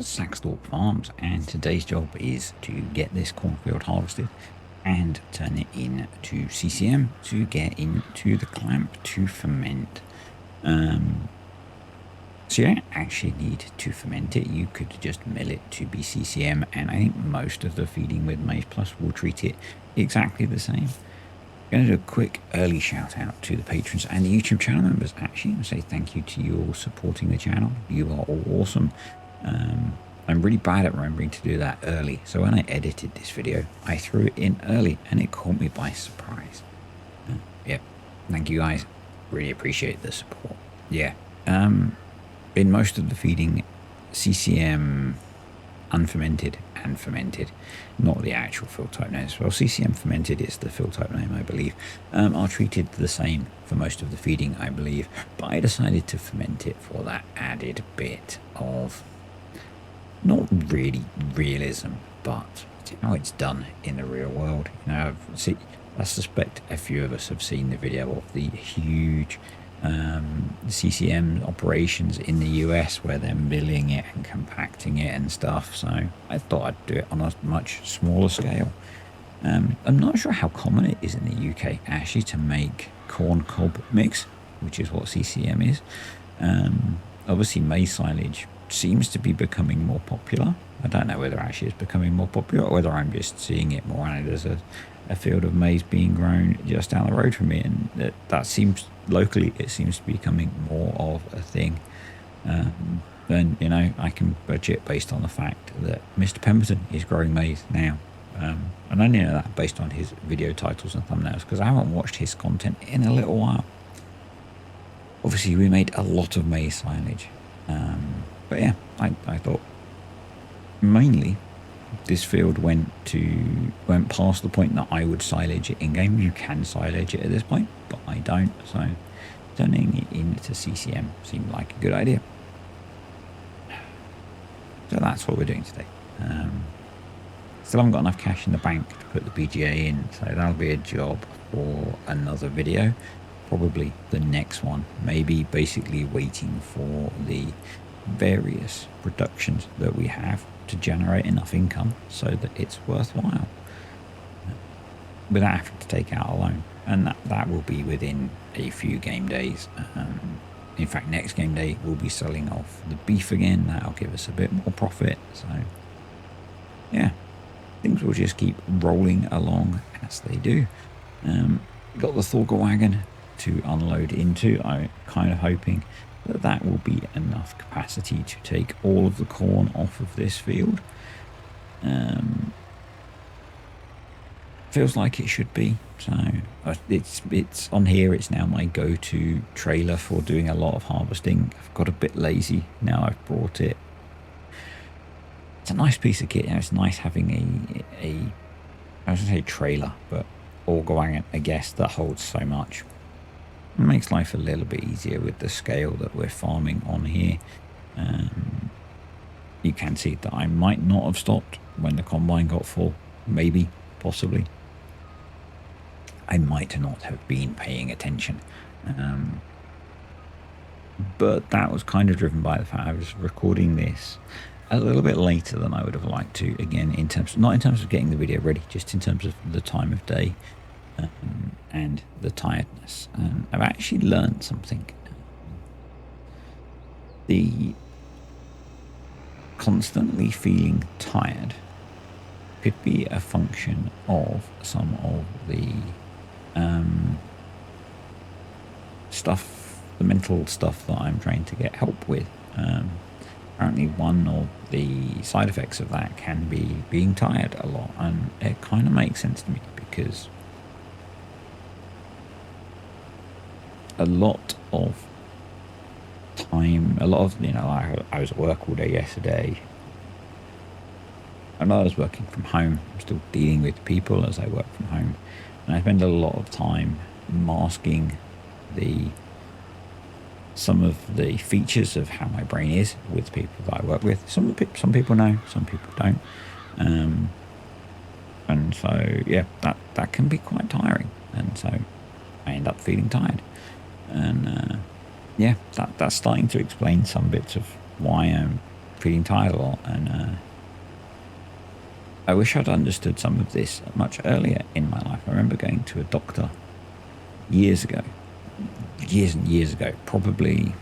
Saxthorpe Farms, and today's job is to get this cornfield harvested and turn it into CCM to get into the clamp to ferment. So you don't actually need to ferment it. You could just mill it to be CCM, and I think most of the Feeding with Maize Plus will treat it exactly the same. I'm going to do a quick early shout out to the patrons and the YouTube channel members. Actually, I'm say thank you to you all supporting the channel. You are all awesome. I'm really bad at remembering to do that early, so when I edited this video, I threw it in early and it caught me by surprise. Yeah, thank you guys. Really appreciate the support. Yeah, in most of the feeding, CCM unfermented and fermented, not the actual fill type names. Well, CCM fermented is the fill type name, I believe, are treated the same for most of the feeding, I believe, but I decided to ferment it for that added bit of not really realism, but how it's done in the real world. You know, I suspect a few of us have seen the video of the huge CCM operations in the US where they're milling it and compacting it and stuff. So I thought I'd do it on a much smaller scale. I'm not sure how common it is in the UK actually to make corn cob mix, which is what CCM is. Obviously maize silage seems to be becoming more popular. I don't know whether actually it's becoming more popular or whether I'm just seeing it more, and there's a field of maize being grown just down the road from me, and that seems locally it seems to be becoming more of a thing. Then you know, I can budget based on the fact that Mr. Pemberton is growing maize now, and I only know that based on his video titles and thumbnails because I haven't watched his content in a little while. Obviously we made a lot of maize silage, but yeah, I thought mainly this field went past the point that I would silage it in game. You can silage it at this point, but I don't, so turning it into CCM seemed like a good idea. So that's what we're doing today. Still haven't got enough cash in the bank to put the BGA in, so that'll be a job for another video, probably the next one. Maybe basically waiting for the various productions that we have to generate enough income so that it's worthwhile without having to take out a loan, and that will be within a few game days. In fact, next game day we'll be selling off the beef again. That'll give us a bit more profit, so yeah, things will just keep rolling along as they do. Got the Thorger wagon to unload into. I'm kind of hoping that will be enough capacity to take all of the corn off of this field. Feels like it should be. So it's on here. It's now my go-to trailer for doing a lot of harvesting. I've got a bit lazy now. I've brought it. It's a nice piece of kit. You know, it's nice having I was gonna say trailer, but auger wagon, I guess, that holds so much. It makes life a little bit easier with the scale that we're farming on here. You can see that I might not have stopped when the combine got full. Maybe, possibly. I might not have been paying attention. But that was kind of driven by the fact I was recording this a little bit later than I would have liked to. Again, not in terms of getting the video ready, just in terms of the time of day. And the tiredness. I've actually learned something. The constantly feeling tired could be a function of some of the stuff, the mental stuff that I'm trying to get help with. Apparently one of the side effects of that can be being tired a lot, and it kind of makes sense to me because a lot of time, you know, I was at work all day yesterday. I know I was working from home. I'm still dealing with people as I work from home. And I spend a lot of time masking some of the features of how my brain is with people that I work with. Some people know, some people don't. And so, yeah, that can be quite tiring. And so I end up feeling tired. And yeah, that's starting to explain some bits of why I'm feeling tired a lot, and I wish I'd understood some of this much earlier in my life. I remember going to a doctor years ago, years and years ago, probably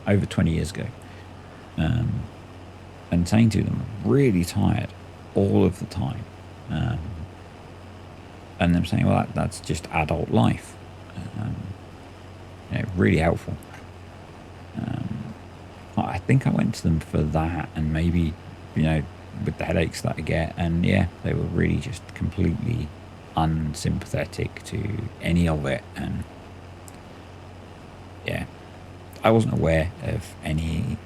over 20 years ago, and saying to them, I'm really tired all of the time. And them saying, well, that's just adult life. Really helpful. I think I went to them for that, and maybe, with the headaches that I get. And yeah, they were really just completely unsympathetic to any of it. And yeah, I wasn't aware of any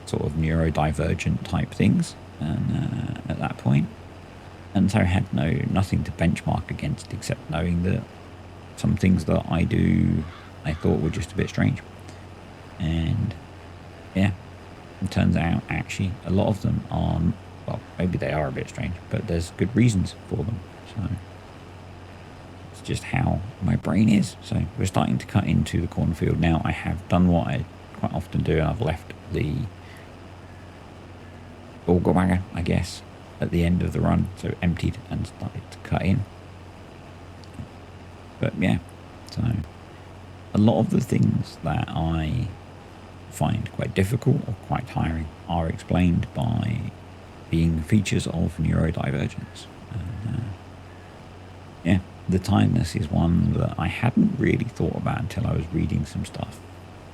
sort of neurodivergent type things at that point. And so I had nothing to benchmark against, except knowing that some things that I do, I thought were just a bit strange. And yeah, it turns out actually a lot of them are, well, maybe they are a bit strange, but there's good reasons for them. So it's just how my brain is. So we're starting to cut into the cornfield now. I have done what I quite often do, and I've left the auger wagger, I guess, at the end of the run, so emptied, and started to cut in. But yeah, so a lot of the things that I find quite difficult or quite tiring are explained by being features of neurodivergence. Yeah, the tiredness is one that I hadn't really thought about until I was reading some stuff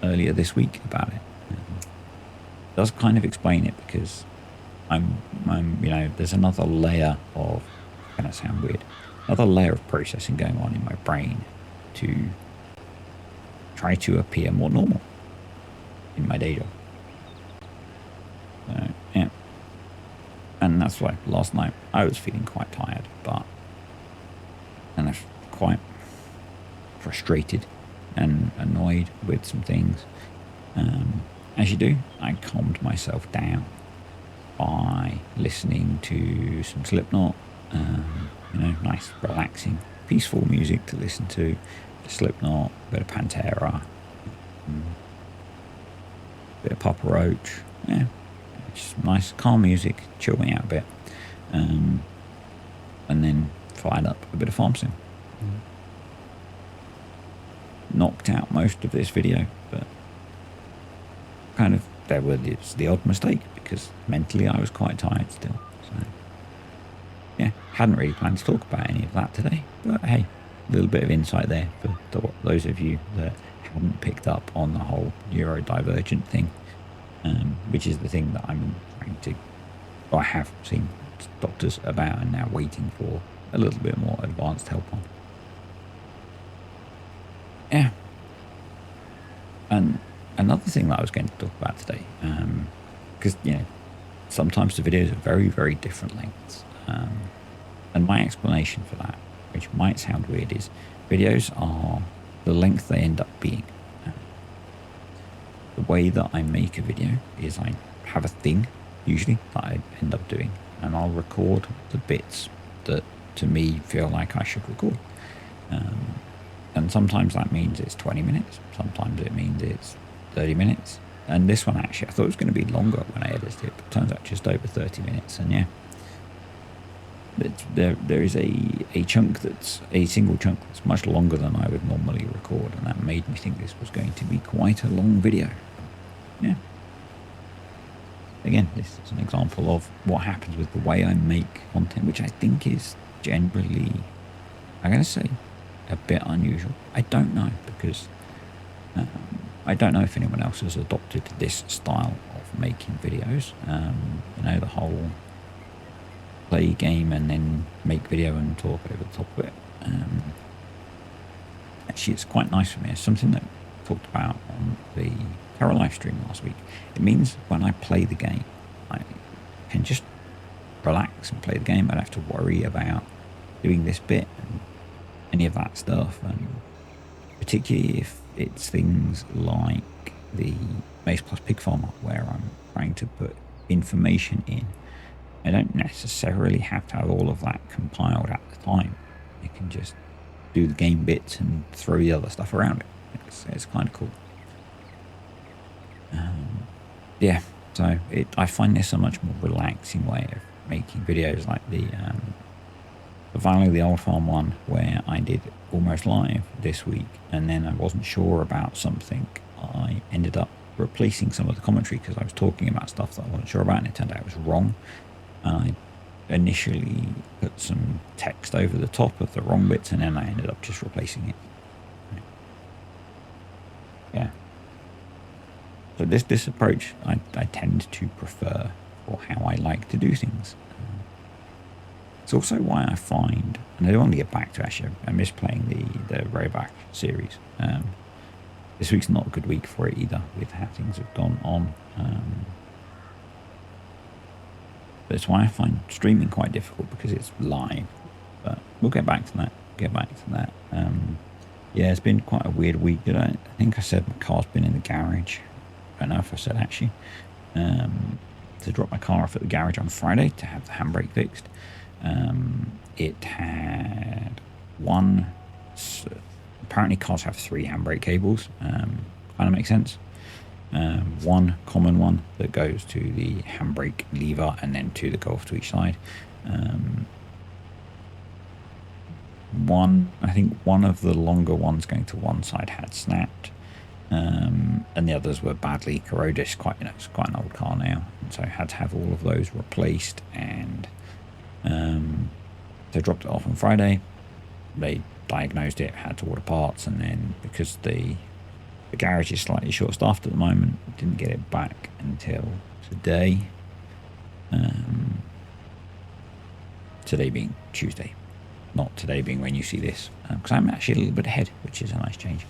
earlier this week about it. It does kind of explain it, because I'm there's another layer of, gonna sound weird, another layer of processing going on in my brain to try to appear more normal in my day job. So yeah, and that's why last night I was feeling quite tired, but kind of quite frustrated and annoyed with some things. As you do, I calmed myself down by listening to some Slipknot, nice, relaxing, peaceful music to listen to. Slipknot, a bit of Pantera, a bit of Papa Roach. Yeah, just nice, calm music, chill me out a bit. And then fired up a bit of farm sim. Knocked out most of this video, but kind of there was the odd mistake, because mentally I was quite tired still. So yeah, hadn't really planned to talk about any of that today, but hey, a little bit of insight there for those of you that haven't picked up on the whole neurodivergent thing, which is the thing that I'm trying to, or I have seen doctors about and now waiting for a little bit more advanced help on. Yeah. And another thing that I was going to talk about today, because sometimes the videos are very, very different lengths, and my explanation for that, which might sound weird, is videos are the length they end up being. The way that I make a video is I have a thing, usually, that I end up doing, and I'll record the bits that to me feel like I should record. And sometimes that means it's 20 minutes, sometimes it means it's 30 minutes. And this one, actually, I thought it was going to be longer when I edited it, but it turns out just over 30 minutes. And yeah, there is a chunk that's a single chunk that's much longer than I would normally record, and that made me think this was going to be quite a long video. Yeah. Again, this is an example of what happens with the way I make content, which I think is generally, I'm going to say, a bit unusual. I don't know, because I don't know if anyone else has adopted this style of making videos. The whole play game and then make video and talk over the top of it. Actually, it's quite nice for me. It's something that I talked about on the Terra live stream last week. It means when I play the game, I can just relax and play the game. I don't have to worry about doing this bit and any of that stuff. And particularly if it's things like the Maze Plus Pig Farmer, where I'm trying to put information in, I don't necessarily have to have all of that compiled at the time. I can just do the game bits and throw the other stuff around it. It's kind of cool. yeah, so I find this a much more relaxing way of making videos, like the Valley of the Old Farm one, where I did almost live this week, and then I wasn't sure about something. I ended up replacing some of the commentary because I was talking about stuff that I wasn't sure about, and it turned out I was wrong. I initially put some text over the top of the wrong bits, and then I ended up just replacing it. Yeah. So this approach I tend to prefer for how I like to do things. It's also why I find, and I don't want to get back to, actually, I miss playing the Roback series. This week's not a good week for it either, with how things have gone on. But it's why I find streaming quite difficult, because it's live. But we'll get back to that. Yeah, it's been quite a weird week. I think I said my car's been in the garage. I don't know if I said, actually. To drop my car off at the garage on Friday to have the handbrake fixed. It had one. Apparently, cars have 3 handbrake cables. Kind of makes sense. One common one that goes to the handbrake lever and then to the Golf to each side. I think one of the longer ones going to one side had snapped, and the others were badly corroded. It's quite an old car now, and so I had to have all of those replaced. And they dropped it off on Friday. They diagnosed it, had to order parts, and then because the garage is slightly short-staffed at the moment, didn't get it back until today. Today being Tuesday, not today being when you see this, because I'm actually a little bit ahead, which is a nice change.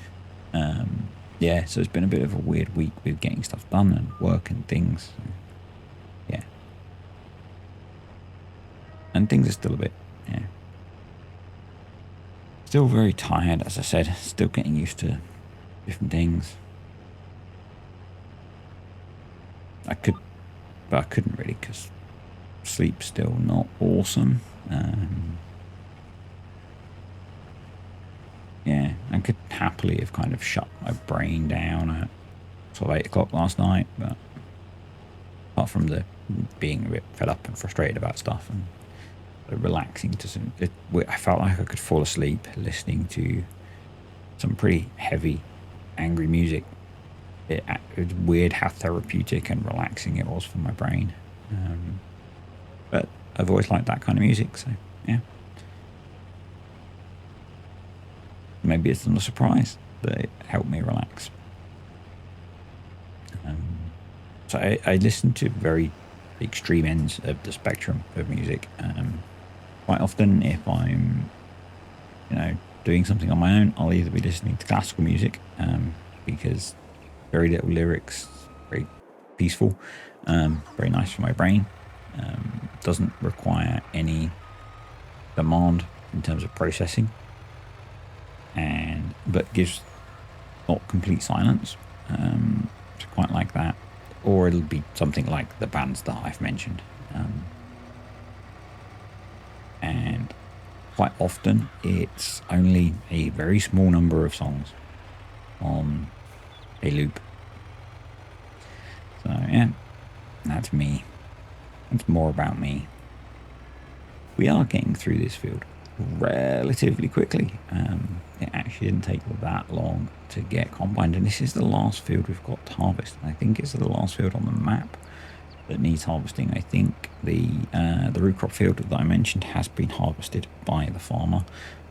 Yeah, so it's been a bit of a weird week with getting stuff done and work and things. So, yeah. And things are still a bit, yeah. Still very tired, as I said. Still getting used to different things. But I couldn't really, because sleep's still not awesome. Yeah, I could happily have kind of shut my brain down at sort of 8 o'clock last night, but apart from the being a bit fed up and frustrated about stuff and relaxing to some, I felt like I could fall asleep listening to some pretty heavy, angry music. It was weird how therapeutic and relaxing it was for my brain. But I've always liked that kind of music, so yeah. Maybe it's not a surprise that it helped me relax. So I listen to very extreme ends of the spectrum of music. Quite often, if I'm, doing something on my own, I'll either be listening to classical music, because very little lyrics, very peaceful, very nice for my brain. Doesn't require any demand in terms of processing, but gives not complete silence. So quite like that. Or it'll be something like the bands that I've mentioned. And quite often it's only a very small number of songs on a loop. So yeah, that's me. It's more about me. We are getting through this field relatively quickly. It actually didn't take that long to get combined, and this is the last field we've got to harvest. I think it's the last field on the map that needs harvesting. I think the root crop field that I mentioned has been harvested by the farmer.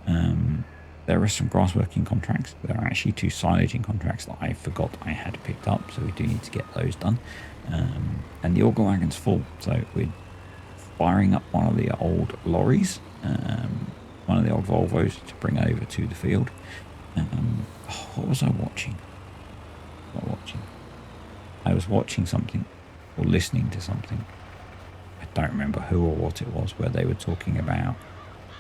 There are some grass working contracts. There are actually 2 silaging contracts that I forgot I had picked up, so we do need to get those done. And the auger wagon's full, so we're firing up one of the old lorries, one of the old Volvos, to bring over to the field. What was I watching? I was watching something or listening to something. I don't remember who or what it was, where they were talking about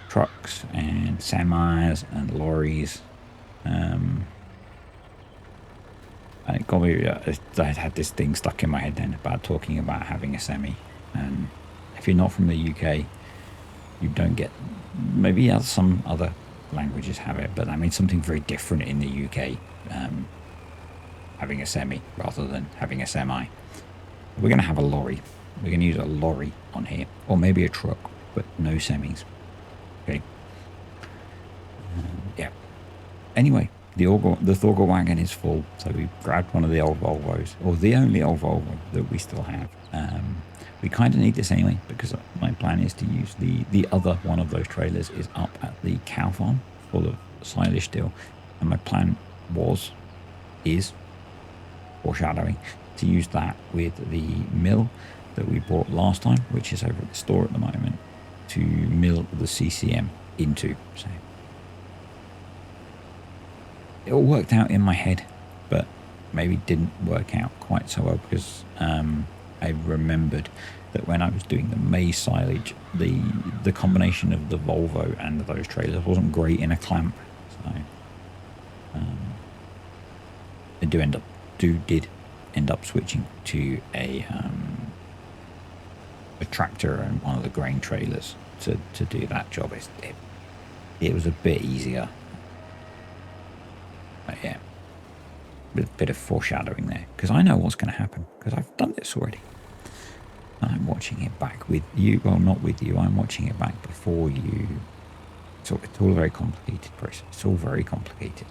trucks and semis and lorries. And it got me, I had this thing stuck in my head then about talking about having a semi. And if you're not from the UK, you don't get, maybe some other languages have it, but I mean something very different in the UK, having a semi rather than having a semi. We're going to have a lorry. We're going to use a lorry on here, or maybe a truck, but no semis. Okay. Yeah. Anyway, the Thorgal wagon is full, so we grabbed one of the old Volvos, or the only old Volvo that we still have. We kind of need this anyway, because my plan is to use the other one of those trailers is up at the cow farm, full of silage still, and my plan is foreshadowing, to use that with the mill that we bought last time, which is over at the store at the moment, to mill the CCM into. So it all worked out in my head, but maybe didn't work out quite so well, because I remembered that when I was doing the maize silage, the combination of the Volvo and those trailers wasn't great in a clamp. So I did end up switching to a tractor and one of the grain trailers to do that job. It was a bit easier. But yeah, a bit of foreshadowing there, because I know what's going to happen, because I've done this already. I'm watching it back with you. Well, not with you. I'm watching it back before you. So it's all a very complicated process. It's all very complicated.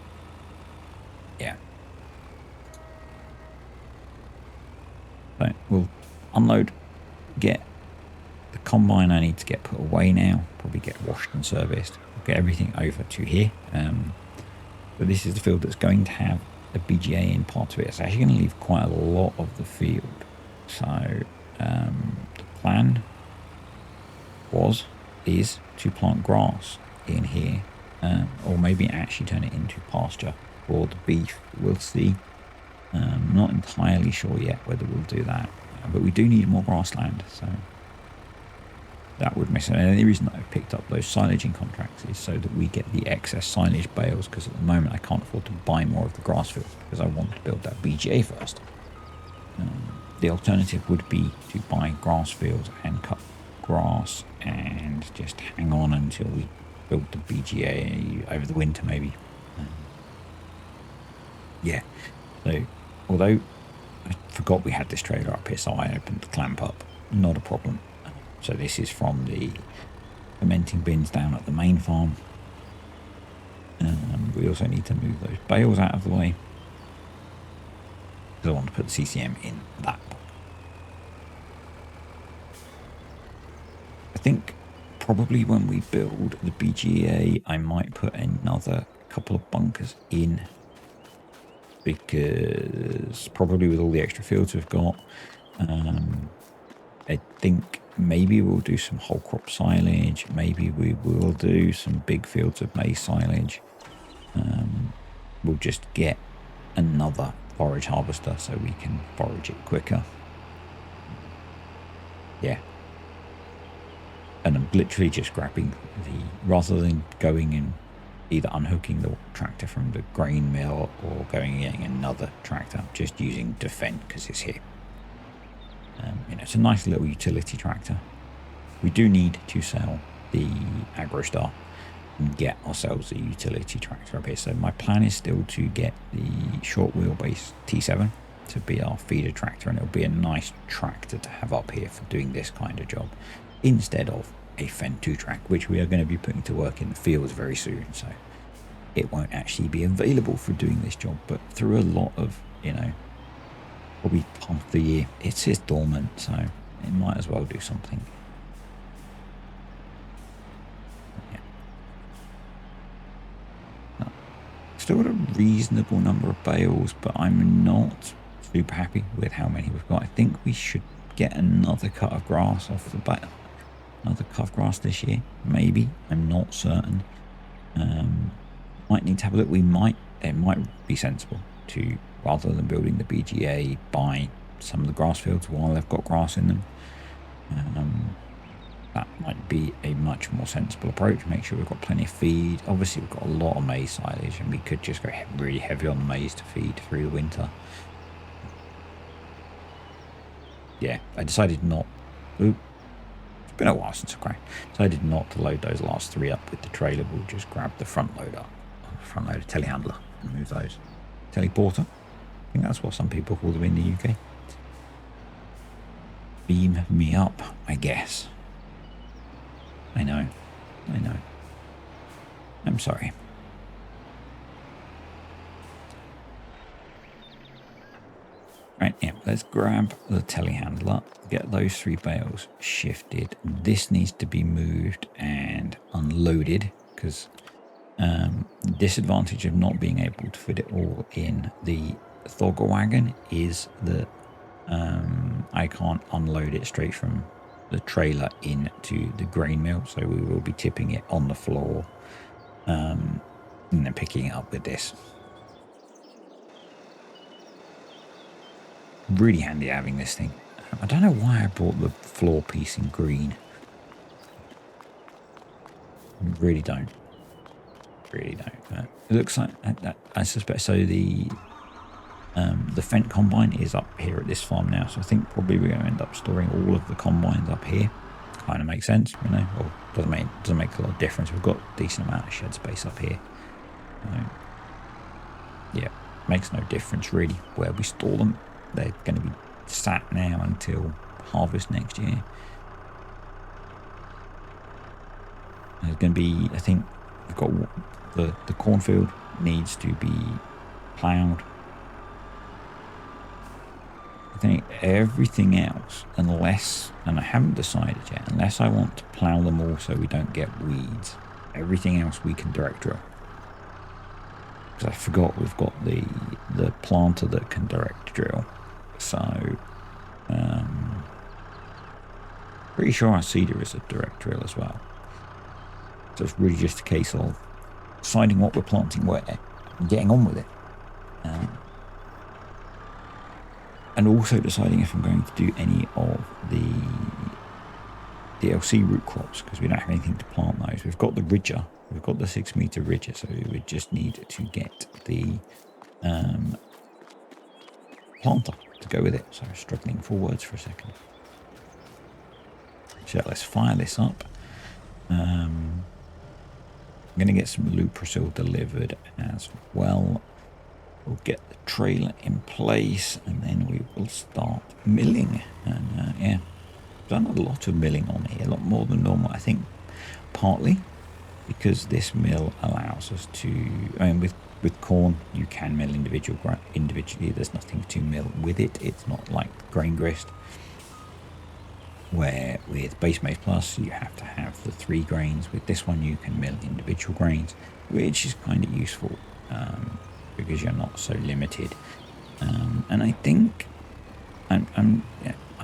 Yeah. So we'll unload, get the combine I need to get put away now, probably get washed and serviced. We'll get everything over to here. But this is the field that's going to have a BGA in part of it. It's actually going to leave quite a lot of the field. So the plan is to plant grass in here, or maybe actually turn it into pasture for the beef. We'll see. Not entirely sure yet whether we'll do that, but we do need more grassland, so that would miss it. And the reason that I picked up those silaging contracts is so that we get the excess silage bales, because at the moment I can't afford to buy more of the grass fields, because I want to build that BGA first. The alternative would be to buy grass fields and cut grass and just hang on until we build the BGA over the winter, maybe. Yeah. So, although I forgot we had this trailer up here, so I opened the clamp up. Not a problem. So this is from the fermenting bins down at the main farm. We also need to move those bales out of the way, because I want to put the CCM in that box. I think probably when we build the BGA, I might put another couple of bunkers in, because probably with all the extra fields we've got, I think maybe we'll do some whole crop silage. Maybe we will do some big fields of maize silage. We'll just get another forage harvester so we can forage it quicker. Yeah. And I'm literally just grabbing rather than going and either unhooking the tractor from the grain mill or going and getting another tractor, I'm just using Defend because it's here. It's a nice little utility tractor. We do need to sell the AgroStar and get ourselves a utility tractor up here. So my plan is still to get the short wheelbase T7 to be our feeder tractor, and it'll be a nice tractor to have up here for doing this kind of job, instead of a Fen 2 track, which we are going to be putting to work in the fields very soon. So it won't actually be available for doing this job, but through a lot of, probably half the year, it sits dormant, so it might as well do something. Yeah. Still got a reasonable number of bales, but I'm not super happy with how many we've got. I think we should get another cut of grass off the bat. Another cut of grass this year, maybe. I'm not certain. Might need to have a look. It might be sensible to, rather than building the BGA, buy some of the grass fields while they've got grass in them. That might be a much more sensible approach. Make sure we've got plenty of feed. Obviously, we've got a lot of maize silage, and we could just go really heavy on the maize to feed through the winter. Yeah, I decided not. It's been a while since I cracked. Decided not to load those last 3 up with the trailer. We'll just grab the front loader telehandler, and move those. Teleporter. I think that's what some people call them in the UK. Beam me up, I guess. I know. I'm sorry. Right, yeah, let's grab the telehandler, get those 3 bales shifted. This needs to be moved and unloaded because disadvantage of not being able to fit it all in the Thogger wagon is that I can't unload it straight from the trailer into the grain mill, so we will be tipping it on the floor and then picking it up with this. Really handy having this thing. I don't know why I bought the floor piece in green. Really don't. It looks like I suspect so. The Fendt combine is up here at this farm now, so I think probably we're going to end up storing all of the combines up here. Kind of makes sense, you know. Or doesn't make a lot of difference. We've got a decent amount of shed space up here. Yeah, makes no difference really where we store them. They're going to be sat now until harvest next year. There's going to be, I think, we've got the cornfield needs to be ploughed. I think everything else, unless, and I haven't decided yet, unless I want to plough them all so we don't get weeds, everything else we can direct drill. Because I forgot we've got the planter that can direct drill. So, pretty sure our seeder is a direct drill as well. So it's really just a case of deciding what we're planting where and getting on with it. And also deciding if I'm going to do any of the DLC root crops, because we don't have anything to plant those. We've got the ridger, we've got the 6 meter ridger, so we just need to get the planter to go with it. So I'm struggling for words for a second. So let's fire this up. I'm going to get some Luprasil delivered as well. We'll get the trailer in place and then we will start milling. And yeah, done a lot of milling on here, a lot more than normal. I think partly because this mill allows us to, I mean, with corn, you can mill individually. There's nothing to mill with it. It's not like grain grist, where with Base Maize Plus, you have to have the 3 grains. With this one, you can mill individual grains, which is kind of useful because you're not so limited. And I think I'm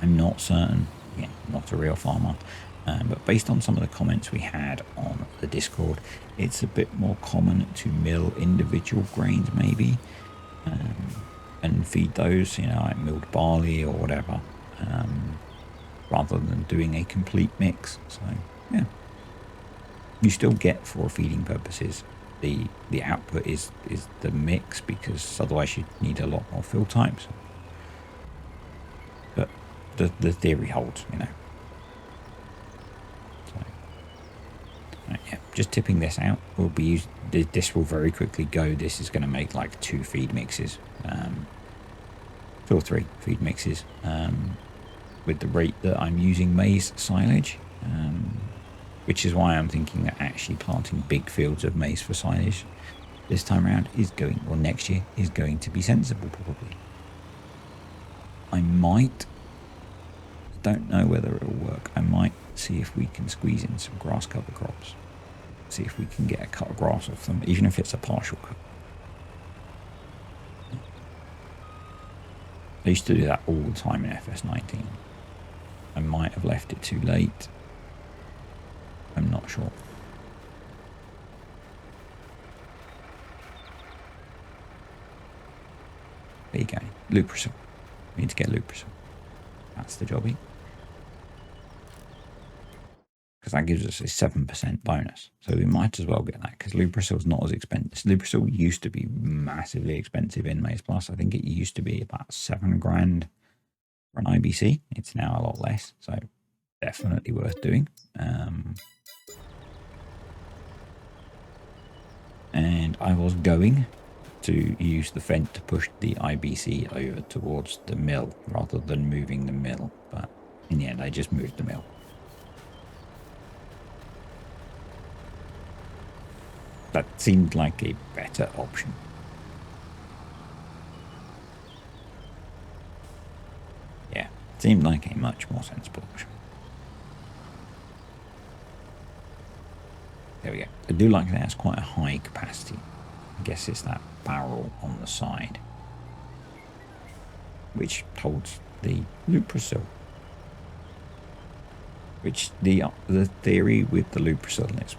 not certain. Yeah, not a real farmer. But based on some of the comments we had on the Discord, it's a bit more common to mill individual grains maybe and feed those, you know, like milled barley or whatever, rather than doing a complete mix. So yeah, you still get, for feeding purposes, the output is the mix, because otherwise you'd need a lot more fill types. But the theory holds, you know. Yeah, just tipping this out will be used. This will very quickly go. This is going to make like 2 feed mixes, 2 or 3 feed mixes, with the rate that I'm using maize silage, which is why I'm thinking that actually planting big fields of maize for silage this time around is going, or next year is going to be sensible probably. I might, don't know whether it will work. I might see if we can squeeze in some grass cover crops. See if we can get a cut of grass off them, even if it's a partial cut. I used to do that all the time in FS19. I might have left it too late. I'm not sure. There you go. Luprasil. We need to get Luprasil. That's the jobby. Because that gives us a 7% bonus. So we might as well get that, because Luprasil's not as expensive. Luprasil used to be massively expensive in Maize Plus. I think it used to be about 7 grand for an IBC. It's now a lot less, so definitely worth doing. And I was going to use the Fendt to push the IBC over towards the mill rather than moving the mill. But In the end, I just moved the mill. That seemed like a better option. Yeah, seemed like a much more sensible option. There we go. I do like that it's quite a high capacity. I guess it's that barrel on the side, which holds the luprasil. Which the theory with the luprasil is,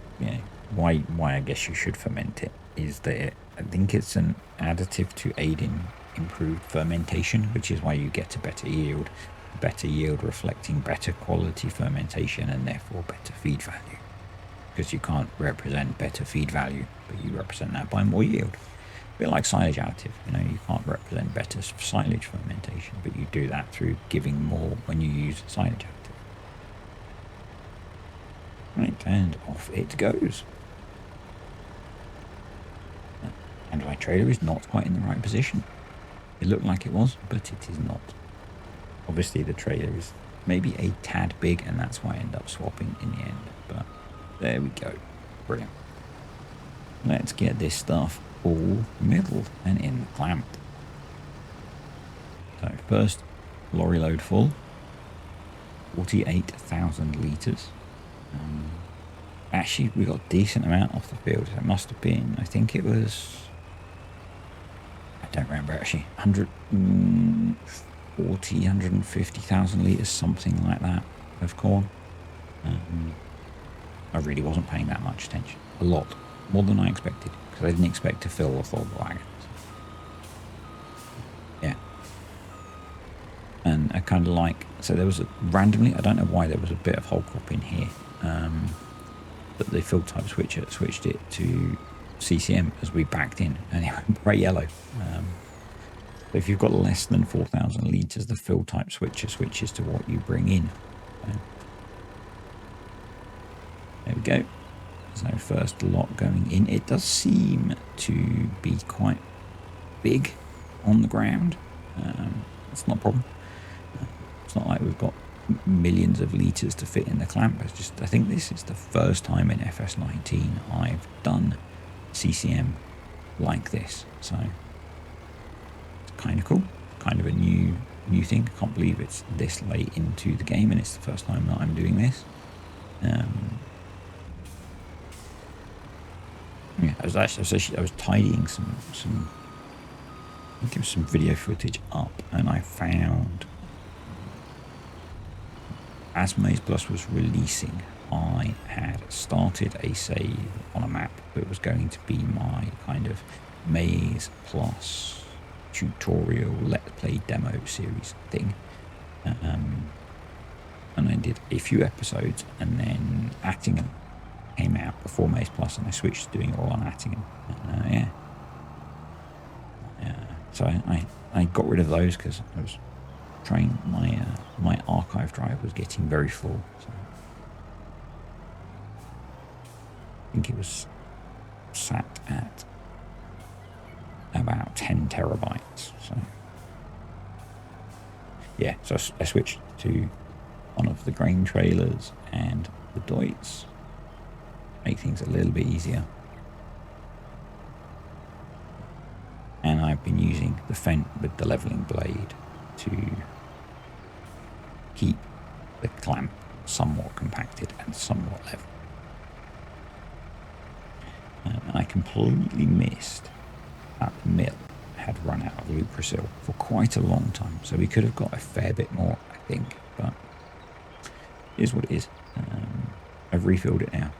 why I guess you should ferment it is that I think it's an additive to aid in improved fermentation, which is why you get a better yield. Better yield reflecting better quality fermentation and therefore better feed value. Because you can't represent better feed value, but you represent that by more yield. A bit like silage additive, you can't represent better silage fermentation, but you do that through giving more when you use silage additive. Right, and off it goes. And my trailer is not quite in the right position. It looked like it was, but it is not. Obviously the trailer is maybe a tad big, and that's why I end up swapping in the end, but there we go. Brilliant. Let's get this stuff all milled and in the clamp. So first lorry load full, 48,000 litres. Actually, we got a decent amount off the field. So it must have been, I think it was, I don't remember actually, 150,000 litres, something like that of corn. I really wasn't paying that much attention. A lot. More than I expected. Because I didn't expect to fill off all the wagons. Yeah. And I kind of like... So there was randomly, I don't know why there was a bit of whole crop in here. But the field type switcher switched it to CCM as we backed in. And it went bright yellow. So if you've got less than 4,000 litres, the field type switcher switches to what you bring in. So, there we go. So first lot going in. It does seem to be quite big on the ground. That's not a problem. It's not like we've got millions of litres to fit in the clamp. It's just, I think this is the first time in FS19 I've done CCM like this. So it's kind of cool. Kind of a new thing. I can't believe it's this late into the game and it's the first time that I'm doing this. Yeah, I was tidying some I think it was some video footage up, and I found as Maize Plus was releasing, I had started a save on a map that was going to be my kind of Maize Plus tutorial Let's Play demo series thing. And I did a few episodes, and then Attingham came out before Maize Plus, and I switched to doing it all on Attingham. So I got rid of those because I was trying, my archive drive was getting very full. So I think it was sat at about 10 terabytes. So yeah, so I switched to one of the grain trailers and the Deutz. Make things a little bit easier. And I've been using the Fent with the leveling blade to keep the clamp somewhat compacted and somewhat level. And I completely missed that the mill had run out of luprasil for quite a long time. So we could have got a fair bit more, I think, but it is what it is. I've refilled it now.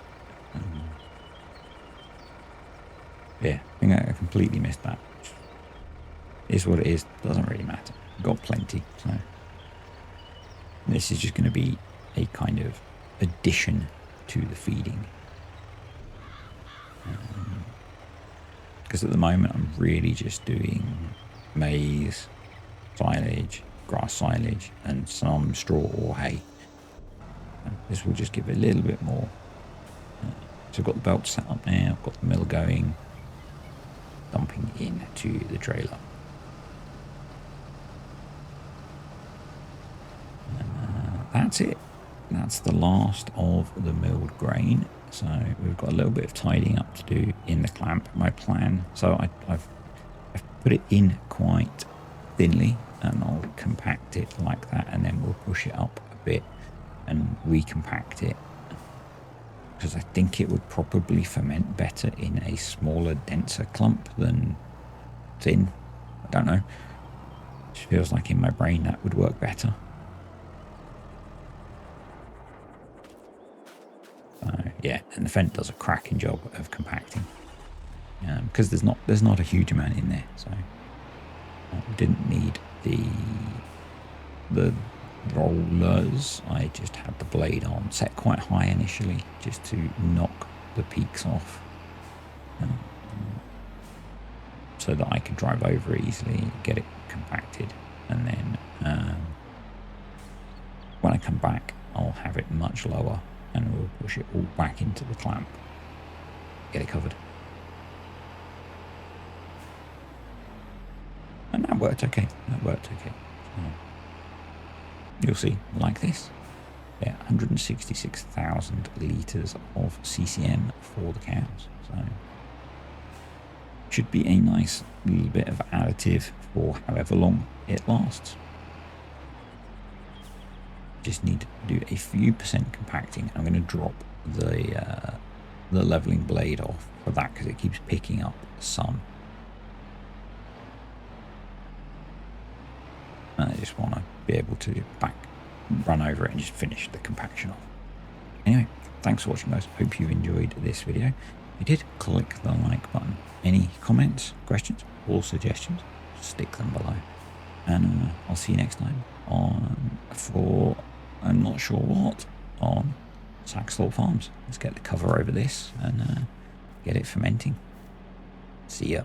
Yeah, I think I completely missed that. Is what it is. Doesn't really matter. Got plenty. So this is just going to be a kind of addition to the feeding. Because at the moment I'm really just doing maize, silage, grass silage, and some straw or hay. This will just give a little bit more. So I've got the belt set up now. I've got the mill going. Dumping into the trailer. that's it. That's the last of the milled grain. So we've got a little bit of tidying up to do in the clamp. My plan, so I've put it in quite thinly, and I'll compact it like that, and then we'll push it up a bit and recompact it, because I think it would probably ferment better in a smaller, denser clump than thin. I don't know. It feels like in my brain that would work better. Yeah, and the Fent does a cracking job of compacting, because there's not a huge amount in there, so didn't need the rollers. I just had the blade on set quite high initially, just to knock the peaks off, so that I could drive over easily, get it compacted, and then when I come back, I'll have it much lower, and we'll push it all back into the clamp, get it covered. And that worked okay. You'll see, like this. Yeah, 166,000 litres of CCM for the cows. So should be a nice little bit of additive for however long it lasts. Just need to do a few percent compacting. I'm going to drop the leveling blade off for that, because it keeps picking up some. And I just want to be able to run over it and just finish the compaction off. Anyway, thanks for watching, guys. Hope you enjoyed this video. If you did, click the like button. Any comments, questions, or suggestions, stick them below. And I'll see you next time for I'm not sure what, on Saxthorpe Farms. Let's get the cover over this and get it fermenting. See ya.